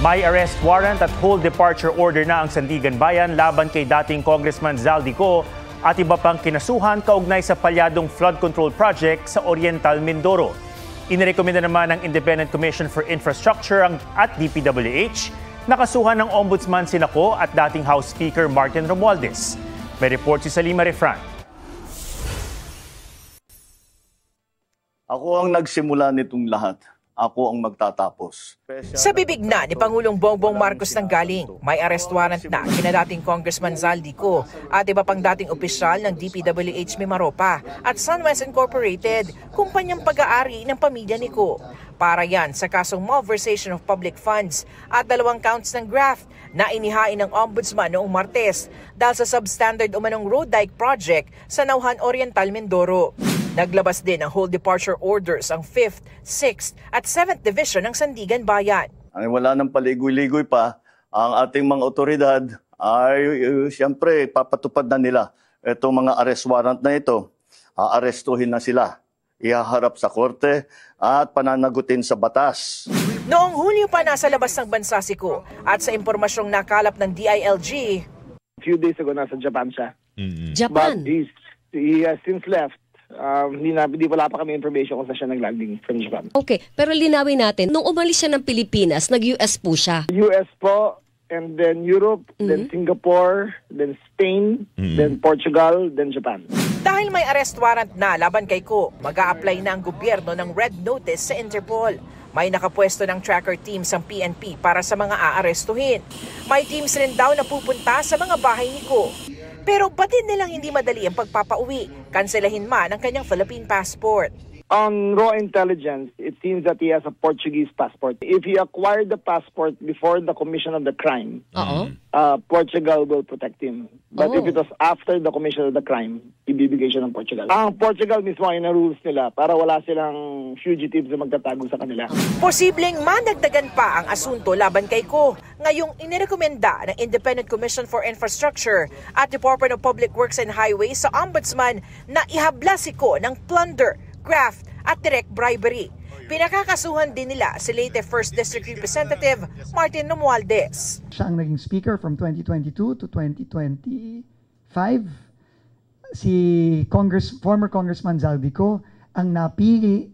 May arrest warrant at hold departure order na ang Sandigan Bayan laban kay dating Congressman Zaldico at iba pang kinasuhan kaugnay sa palyadong flood control project sa Oriental Mindoro. Inirekomenda naman ng Independent Commission for Infrastructure at DPWH na kasuhan ng Ombudsman Sinaco at dating House Speaker Martin Romualdez. May report si Salima Refran. Ako ang nagsimula nitong lahat. Ako ang magtatapos. Sa bibig na ni Pangulong Bongbong Marcos nang galing, may arrest warrant na kina dating Congressman Zaldico at iba pang dating opisyal ng DPWH Mimaropa at Sunwest Incorporated, kumpanyang pag-aari ng pamilya ni Ko. Para yan sa kasong malversation of public funds at 2 counts ng graft na inihain ng Ombudsman noong Martes dahil sa substandard umanong road dike project sa Nauhan Oriental, Mindoro. Naglabas din ng hold departure orders ang 5th, 6th at 7th Division ng Sandigan Bayan. Ay wala nang paligoy-ligoy pa, ang ating mga otoridad ay siyempre papatupad na nila itong mga arrest warrant na ito. Aarestuhin na sila, ihaharap sa korte at pananagutin sa batas. Noong Hulyo pa nasa labas ng bansa si Ko at sa impormasyong nakalap ng DILG, A few days ago nasa Japan siya. Japan? But he has since left. Hindi wala pa kami information kung saan siya nag-landing from Japan. Okay, pero linawin natin, nung umalis siya ng Pilipinas, nag-US po siya. US po, and then Europe, then Singapore, then Spain, then Portugal, then Japan. dahil may arrest warrant na laban kay Ko, mag-a-apply na ang gobyerno ng red notice sa Interpol. May nakapwesto ng tracker teams ang PNP para sa mga aarestuhin. May teams rin daw na pupunta sa mga bahay ni Ko. Pero batid nilang hindi madali ang pagpapauwi, kanselahin man ang kanyang Philippine passport. On raw intelligence, it seems that he has a Portuguese passport. If he acquired the passport before the commission of the crime, Portugal will protect him. But if it was after the commission of the crime, ibibigay siya ng Portugal. Ang Portugal mismo ay na-rules nila para wala silang fugitives na magtatago sa kanila. Posibleng managdagan pa ang asunto laban kay Ko. Ngayong inirekomenda ng Independent Commission for Infrastructure at Department of Public Works and Highways sa Ombudsman na ihabla si Ko ng plunder, graft at direct bribery. Pinakakasuhan din nila si late 1st District Representative Martin Romualdez. Siya ang naging speaker from 2022 to 2025. Si former Congressman Zaldico ang napili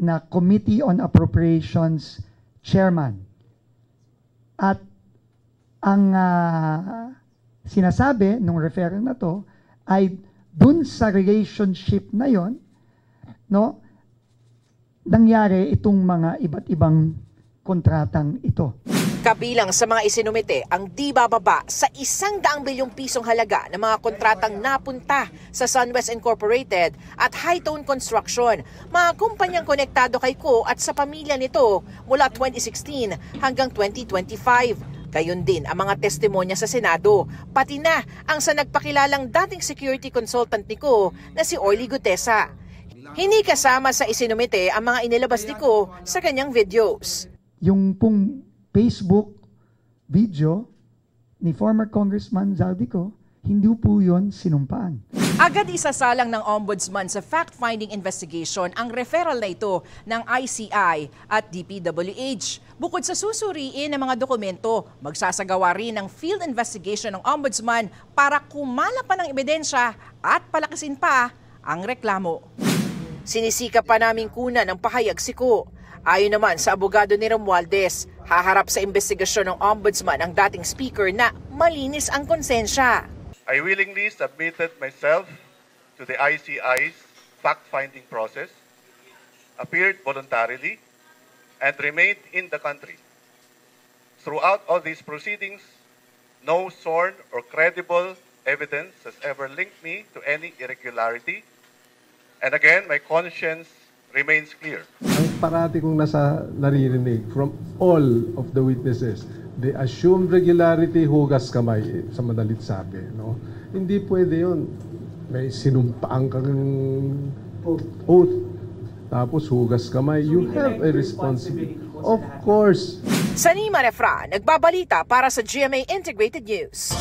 na Committee on Appropriations Chairman. At ang sinasabi nung referral na to ay dun sa relationship na yon, no, nangyari itong mga iba't ibang kontratang ito. Kabilang sa mga isinumite ang di bababa sa 100 bilyong pisong halaga ng mga kontratang napunta sa Sunwest Incorporated at Hightone Construction, mga kumpanyang konektado kay Ko at sa pamilya nito mula 2016 hanggang 2025. Gayon din ang mga testimonya sa Senado, pati na ang sa nagpakilalang dating security consultant ni Ko na si Orly Gutesa. Hindi kasama sa isinumite ang mga inilabas ni Ko sa kanyang videos. Yung pong Facebook video ni former Congressman Zaldico, hindi po yun sinumpaan. Agad isasalang ng Ombudsman sa fact-finding investigation ang referral na ito ng ICI at DPWH. Bukod sa susuriin ng mga dokumento, magsasagawa rin ng field investigation ng Ombudsman para kumala pa ng ebidensya at palakasin pa ang reklamo. Sinisika pa naming kuna ng pahayag si Ko. Ayon naman sa abogado ni Romualdez, haharap sa investigasyon ng Ombudsman ang dating speaker na malinis ang konsensya. I willingly submitted myself to the ICI's fact-finding process, appeared voluntarily, and remained in the country. Throughout all these proceedings, no sworn or credible evidence has ever linked me to any irregularity. And again, my conscience remains clear. Ang parati kong naririnig from all of the witnesses, they assume regularity, hugas kamay, sa madalit sabi. No? Hindi pwede yun. May sinumpaan kang oath, tapos hugas kamay. You have a responsibility. Of course. Salima Refran, nagbabalita para sa GMA Integrated News.